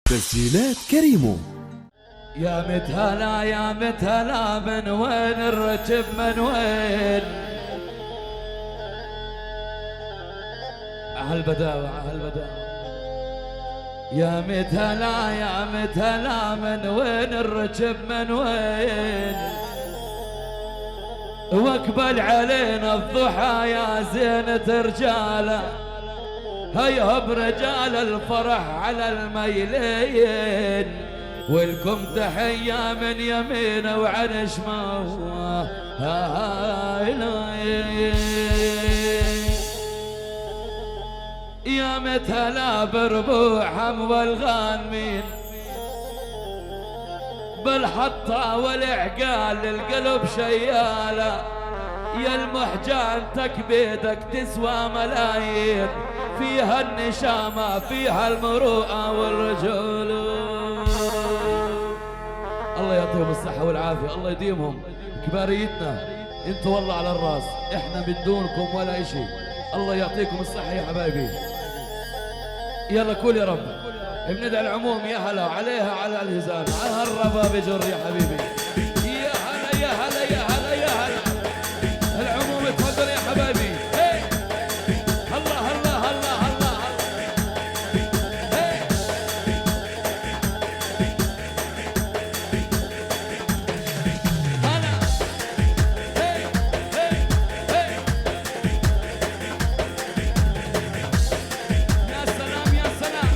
تسجيلات كريمو. يا متهلا يا متهلا، من وين الركب من وين؟ عالبداوة عالبداوة. يا متهلا يا متهلا، من وين الركب من وين؟ واقبل علينا الضحى يا زينة رجاله، هيا برجال الفرح على الميلين، ولكم تحية من يمين وعن شمال. يا متهلا بربوعهم والغانمين، بالحطة والعقال للقلب شيالة، يا المحجانتك بيدك تسوى ملايين، فيها النشامة فيها المروءة والرجولة. الله يعطيهم الصحة والعافية، الله يديمهم كباريتنا، انتوا والله على الراس، احنا من دونكم ولا اشي. الله يعطيكم الصحة يا حبايبي. يلا كل يا رب. بندعي العموم يا هلا عليها على الهزام، على هالربا بجر يا حبيبي. يا هلا يا هلا يا هلا يا هلا. العموم تفضل يا حبايبي. هي هلا هلا هلا هلا هي. هلا هي هي هي. يا سلام يا سلام.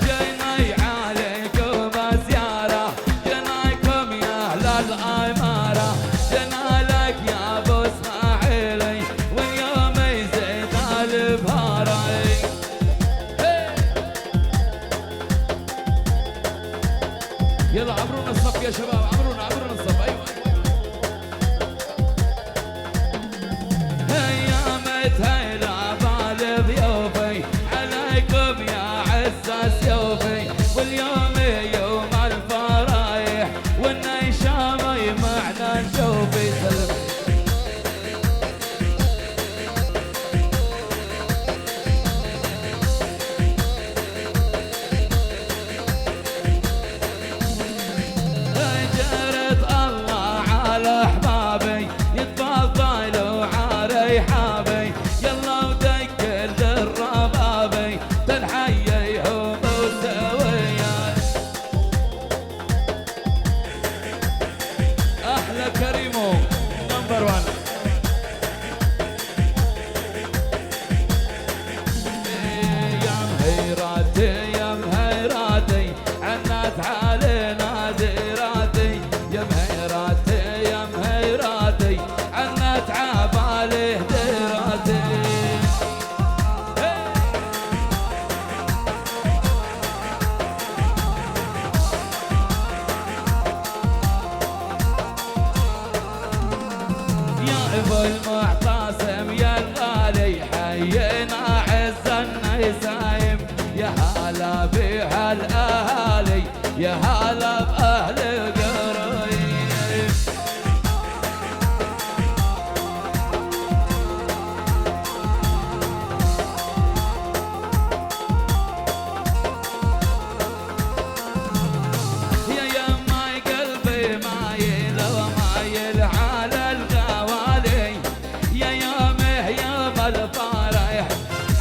جينا عليكم زيارة، جناكم يا أهل الأمارة، جنا لك يا أبو إسماعيلي، واليوم يزيد البهارة. يلا عبرونا الصف يا شباب، عبرونا الصف. أيوة يا متهلا بالضيوفي، عليكم يا عز سيوفي، واليوم يوم الفرايح والنشامة معنا نشوفي. سلم جرت الله على احبابي، يتفضلوا على رحابي، يلا ودق للربابي، تنحييهم وسويات. احلى كريمو نمبر 1. يا مهيراتي يا مهيراتي، عنات علينا ديراتي، يا مهيراتي يا مهيراتي، عنات عباليه ديراتي. يا ابو المعتصم يا الغالي، حيينا عز النسايم، يا هلا بها الاهالي، يا هلا باهل القرايب. يا يماي قلبي مايل ومايل على الغوالي، يا يومه يوم الفرح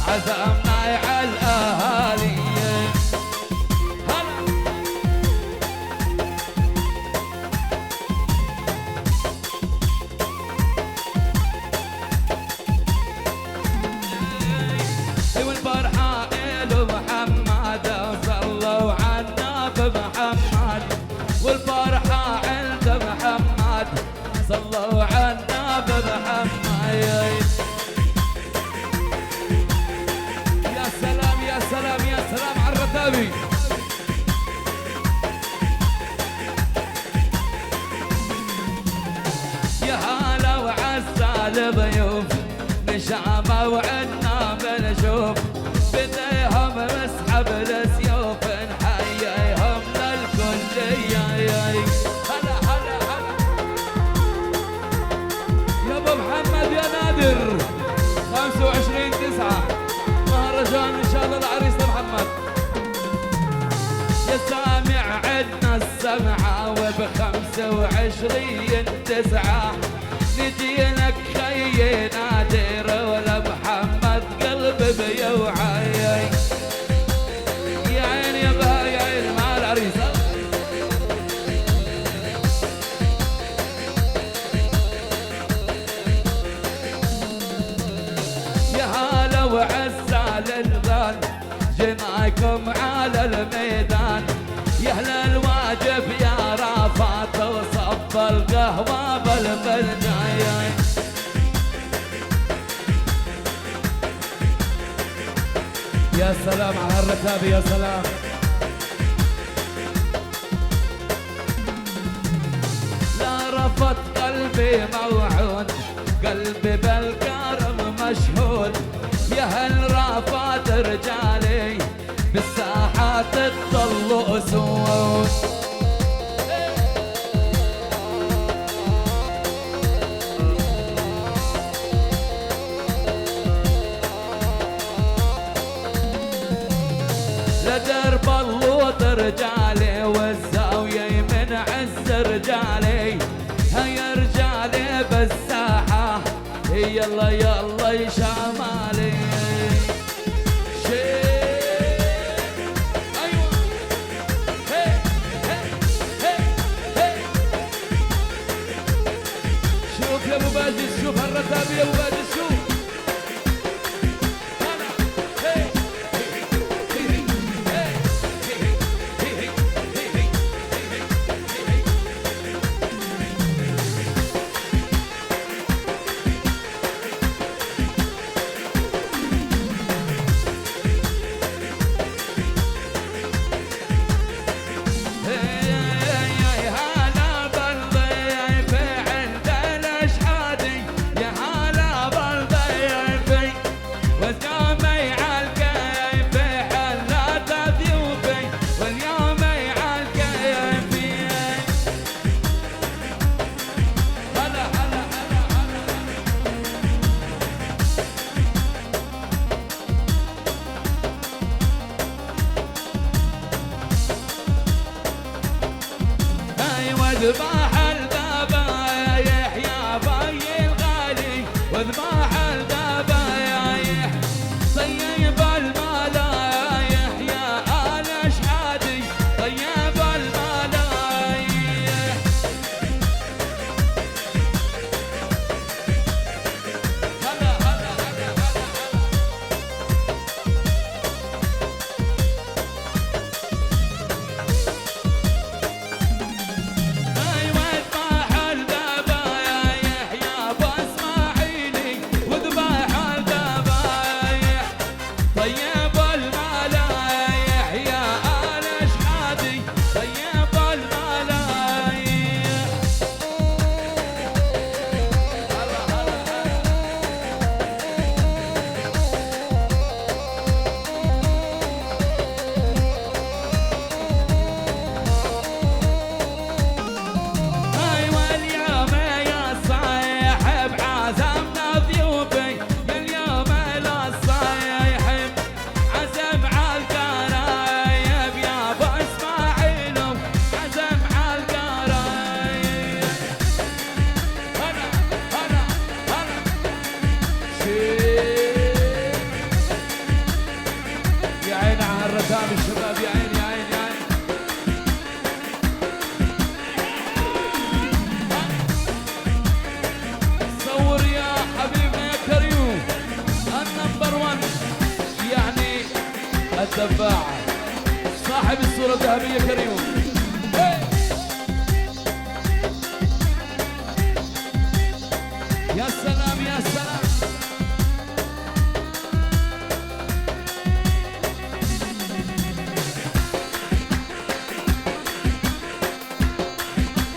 عزمنا على الاهالي. هلا والفرحة إلو محمد، صلوا عنا بمحمد، والفرحة عند محمد، صلوا عنا بمحمد. يا سلام يا سلام يا ان شاء الله لعريسنا محمد. يا سامع عدنا السمعة وب25/9 نجي لك خي نادر ولا محمد قلبي بيوعي. يا عين يا بها يا عين مع العريس. يا هلا وعسى للغال جناكم على الميدان. يا اهل الواجب يا رافات وصب القهوة بالفنجان. يا سلام على الركاب يا سلام. لا رفض قلبي موعود قلبي بالكرم مشهود. يا هل رافض رجالي بالساحات تضل أسود. لدرب اللوط رجالي والزاوية من عز رجالي. هيا رجالي بالساحة يلا يلا يا شمالي. يا ابو باجي شوف هالرتابي يا ابو باجي شوف. واذبح الذبايح يا بي الغالي. واذبح الذبايح طيب الملايح يا آل أشهادي. طيب الملايح هلا هلا هلا الشباب يا عين يا عين يا عين. صور يا حبيبنا يا كريم النمبر 1 يعني الدباع صاحب الصورة الذهبية كريم. يا سلام يا سلام.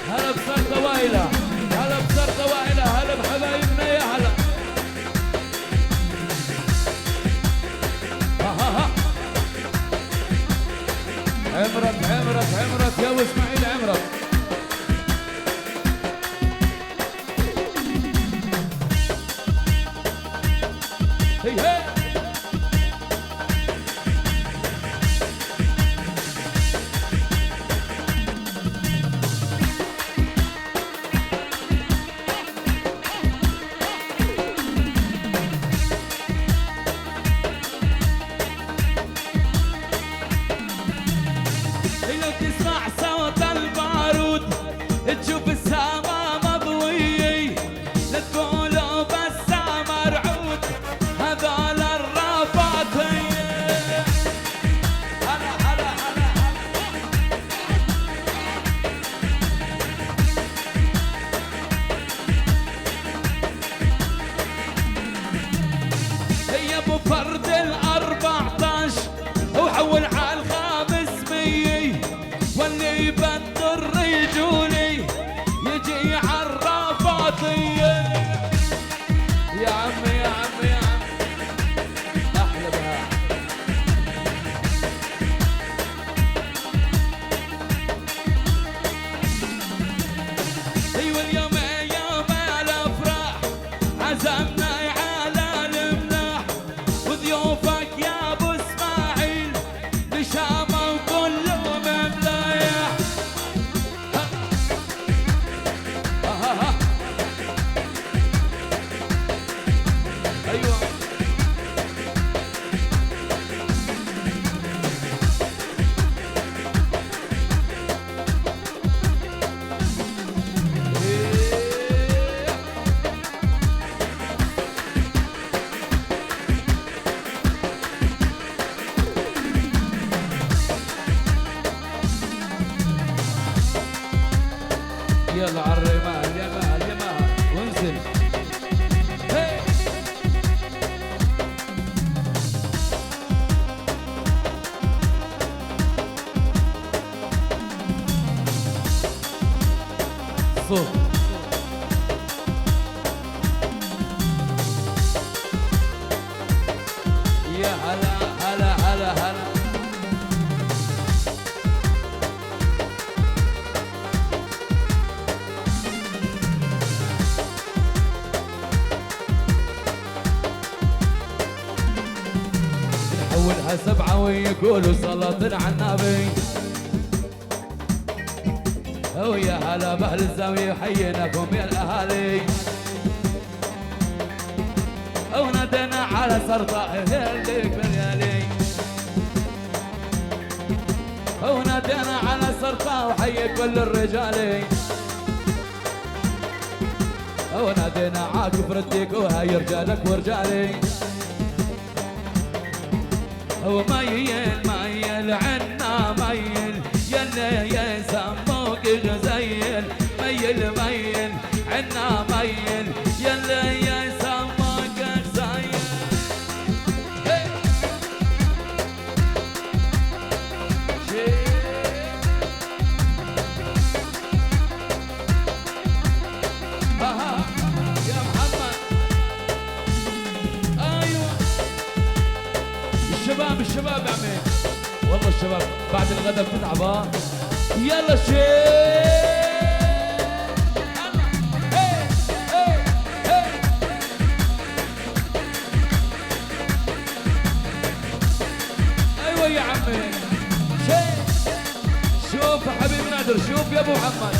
هلا بسرطة وائلة، هلا بسرطة وائلة، هلا بحبايبنا يا هلا. عمرك عمرك عمرك يا ابو اسماعيل عمرك. هي هي يلا عالرمال يا مال يا مال وانزل. هي صوت يا هلا هلا هلا هلا. نحولها سبعة ويقولوا صلاة على النبي. ويا هلا بأهل الزاوية حييناكم يا الأهالي. ونادينا على سرطاء الليك باليالي. ونادينا على سرطاء وحيي كل الرجالي. ونادينا عاكف رديك وهاي رجالك ورجالي. وميل ميل عنا ميل يلي يسموك غزيل. ميل ميل عنا ميل يلي يسموك غزيل. يا محمد ايوه الشباب يا عمي. والله الشباب بعد الغداء بتتعب. يلا شيء ايوه يا عمي. شيء شوف يا حبيبي نادر شوف يا ابو محمد.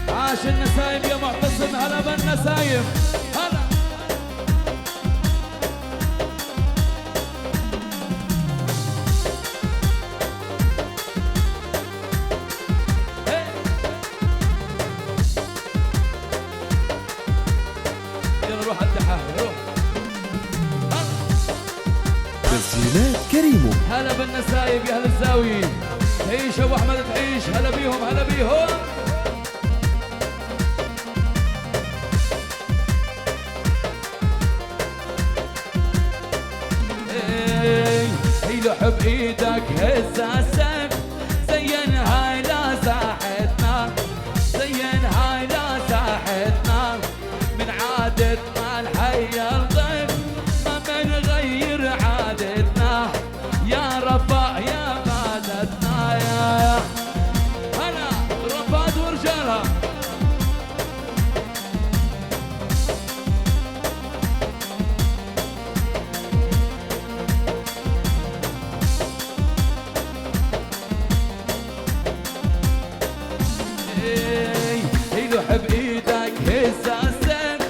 عاش النسايم يا معتصم. هلا بالنسايم هلا. يلا روح الدحاح روح. تسجيلات كريمو. هلا بالنسايب يا اهل الزاوية. تعيش ابو احمد تعيش. هلا بيهم هلا بيهم. حب ايدك هز السيف. زين هاي لا ساحتنا. زين هاي لا ساحتنا. من عادتنا نحيي الضيف. ما بنغير عادتنا. يا رفاق يا مادتنا يا هلا رفاق ورجالها. حب ايدك هز السيف.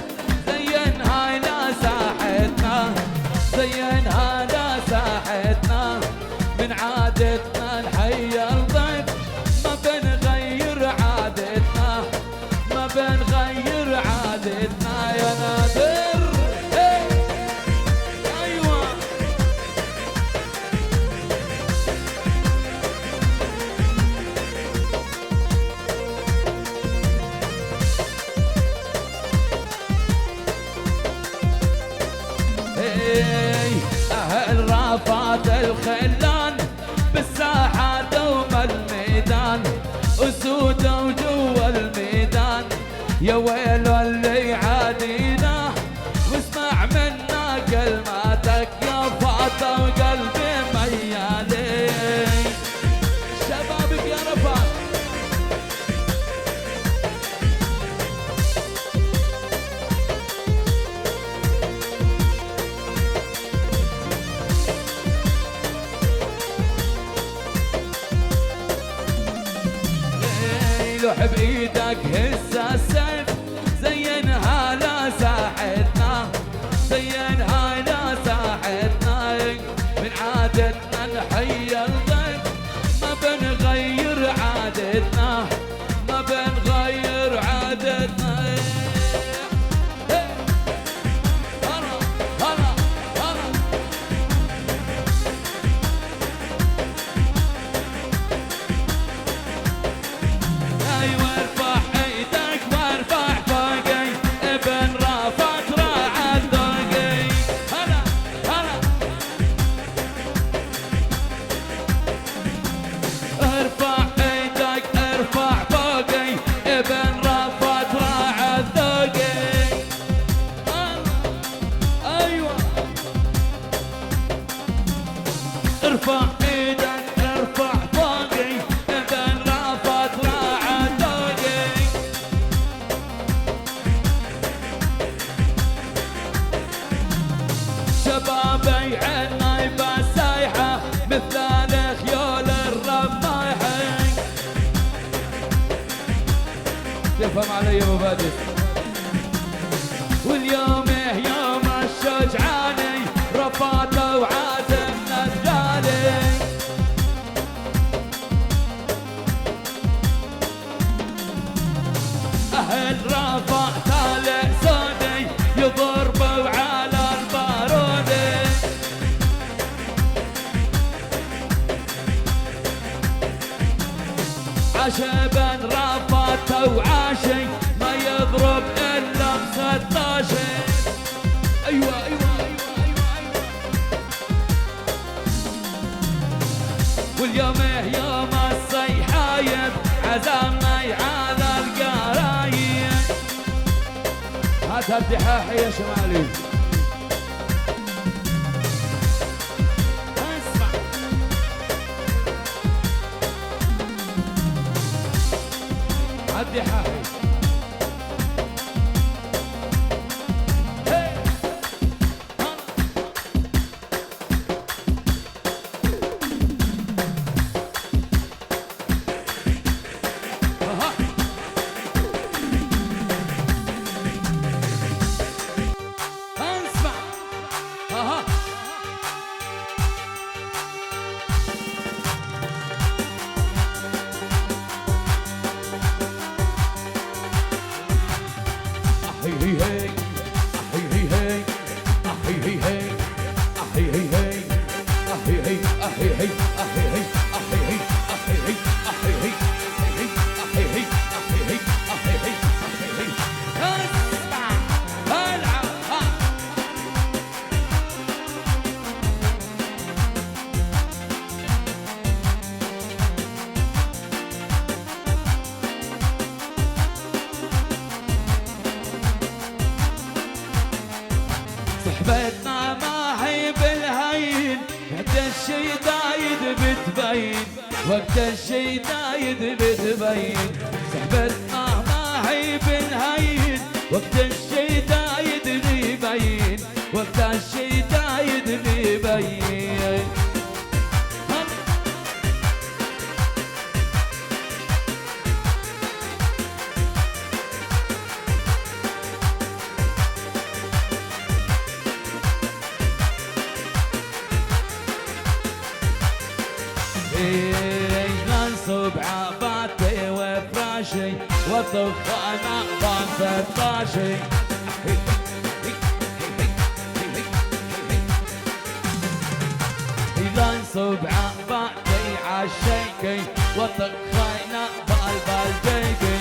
زين هاي لا ساحتنا. زين هاي لا ساحتنا. من عادتنا نحيي الضيف. ما بنغير عادتنا. ما بنغير عادتنا يا نادر. ايوه أهل رافات الخلان. بالساحة دوم الميدان. أسود وجوا الميدان. يا ويل اللي عادينا. واسمع منا كلماتك يا فاطمة وقلبي ميالي. شبابك يا رفاق. حب ايدك هز السيف. زين افهم علي ابو بادر. واليوم يوم الشجعاني رفعت وعازمنا الجالي، اهل رفعت الاسودي يضربوا على البارودي، عشبا رفعت وعاشي ما يضرب الا ب16. ايوه ايوه ايوه ايوه ايوه. واليوم يوم الصيحايب عزمي على القرايب. هات الدحاحي يا شمالي. اسمع الدحاحي. صحبتنا ما هي بالهين، وقت الشي دايد بتبين، وقت الشي دايد بتبين. صحبتنا ما هي بالهين، وقت الشي دايد بيبين، وقت الشي دايد بيبين. ننصب عباتي وفراشي وطخ انا ضان 16. ننصب عباتي عالشيكي وطخ انا بالبالجيكي.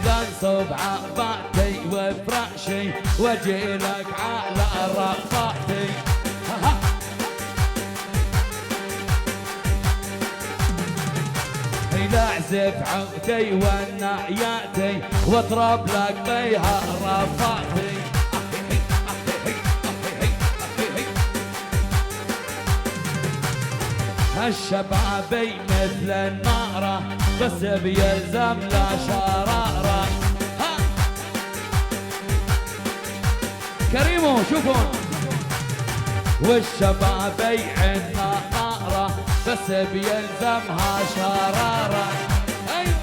ننصب عباتي وفراشي واجيلك على رفعتي. نعزف عودي ونعياتي واضرب لك بيها رفعتي. هالشبابي مثل النارة بس بيلزم لا شرارة. كريمو شوفون. والشبابي عنا نارة بس بيلزمها شرارة. أيوة.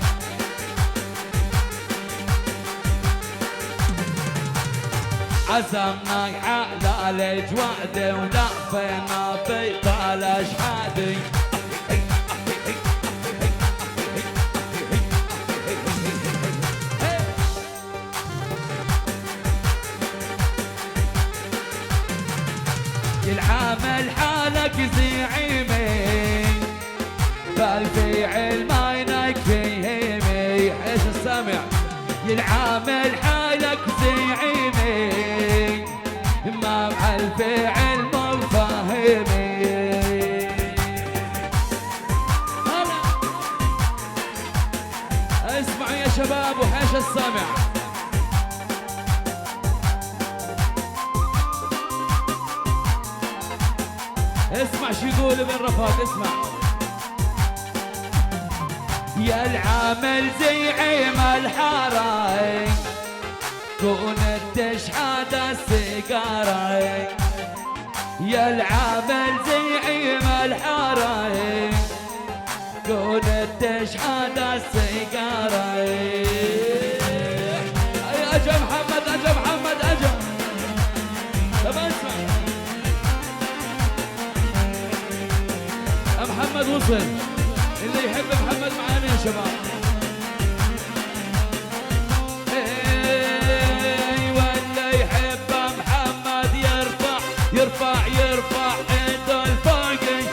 عزمنا على الجواد ولفينا بيت الاشحادي. العامل حالك زعيمي فالفعل ما ينكفيهمي. ايش السامع؟ العامل حالك زعيمي ما مع الفعل مو فاهمي. اسمعوا يا شباب وحيش السامع. اسمع شو يقول ابن رفاق. اسمع. يا العامل زعيم الحارة كون تشحد السيجارة. يا العامل زعيم الحارة وتشحد السيجارة. أجا محمد أجا محمد أجا. طب اسمع محمد وصل، اللي يحب محمد معانا يا شباب. واللي يحب محمد يرفع يرفع يرفع ايده لفوقي.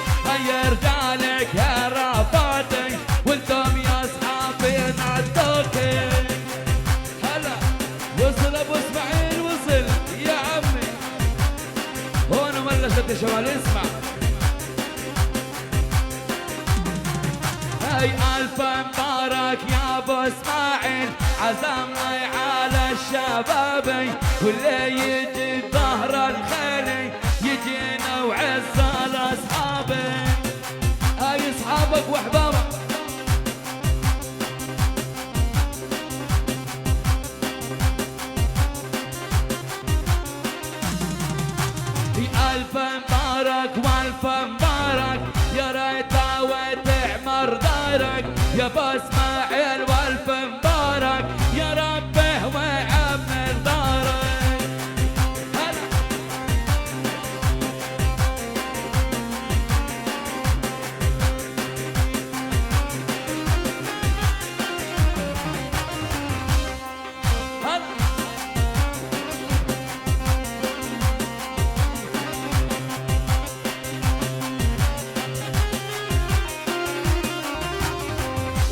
يرجع لك يا رفاتي وانتم يا اصحابي نعدوكي. هلا وصل ابو اسماعيل وصل يا عمي. هون بلشت يا شباب. اسمع هاي الف مبارك يا ابو اسماعيل، عزمنا على الشبابي واللي يجي بظهر الخيل يجينا وعز الاصحابي. هاي اصحابك واحبابك. الف مبارك والف مبارك، يا ريت وتعمر دارك يا ابو اسماعيل. والف مبارك يا ربه وعمر دارك. هلا هلا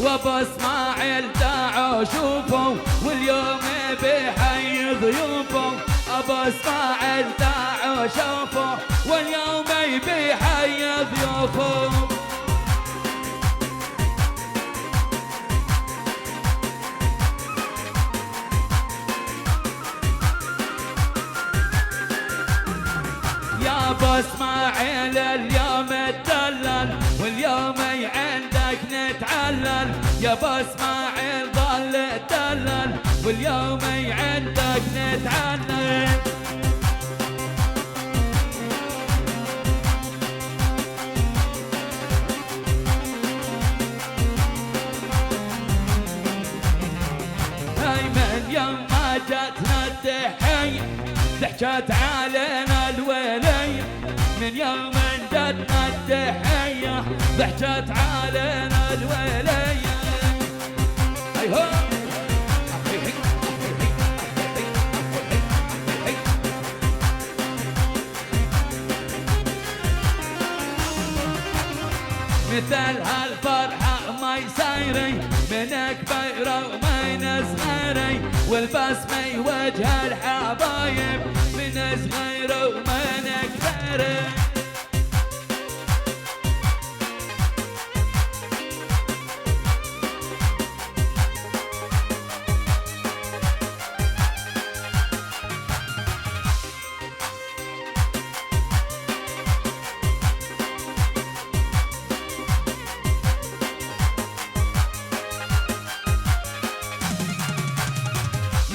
وابو اسماعيل دعوا شوفوا واليوم بحي ضيوفه. ابو اسماعيل دعوا شوفوا واليوم بحي ضيوفه. يا ابو اسماعيل اليوم تدلل واليوم عندك نتعلل. يا ابو اسماعيل ظل تدلل واليوم عندك نتعلل. هاي من يوم ما جاتنا التحية ضحكت علينا الولية. من يوم جاتنا التحية ضحكت علينا الولية. هيهو مثل هالفرحة ما يسيري من كبيرة ومن صغيري، والبسمة وجه الحبايب من صغيرة ومن كبيرة.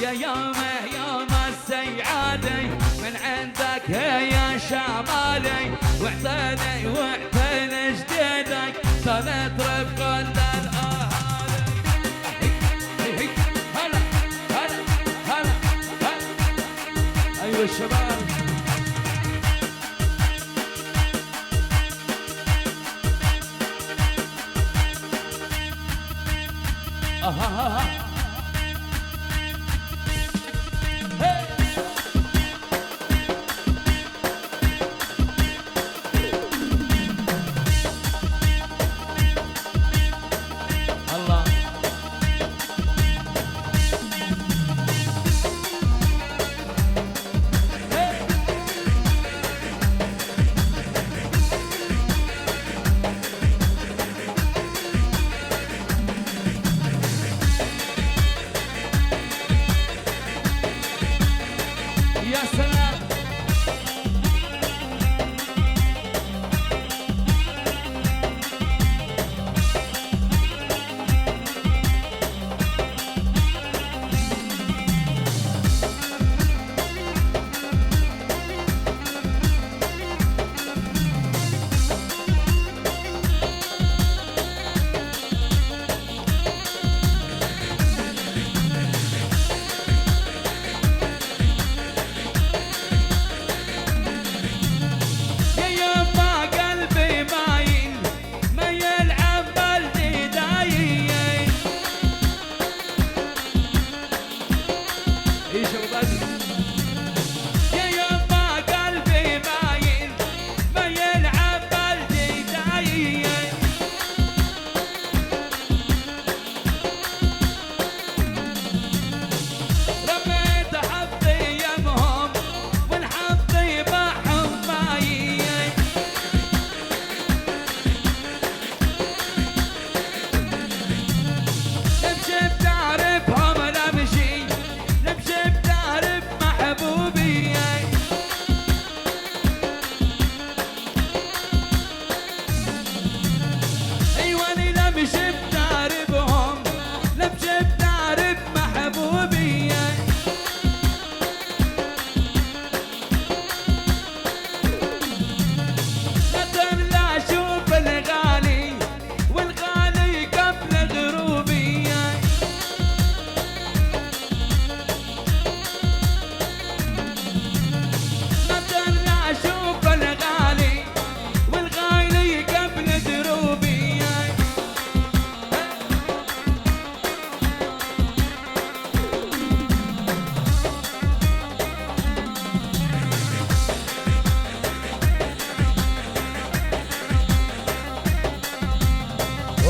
يا يوم السعادة من عندك يا شمالي، واعطيني واعطيني جديدك صارت رفق للأهالي. هلا هلا هلا هلا. أيوة الشباب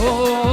هو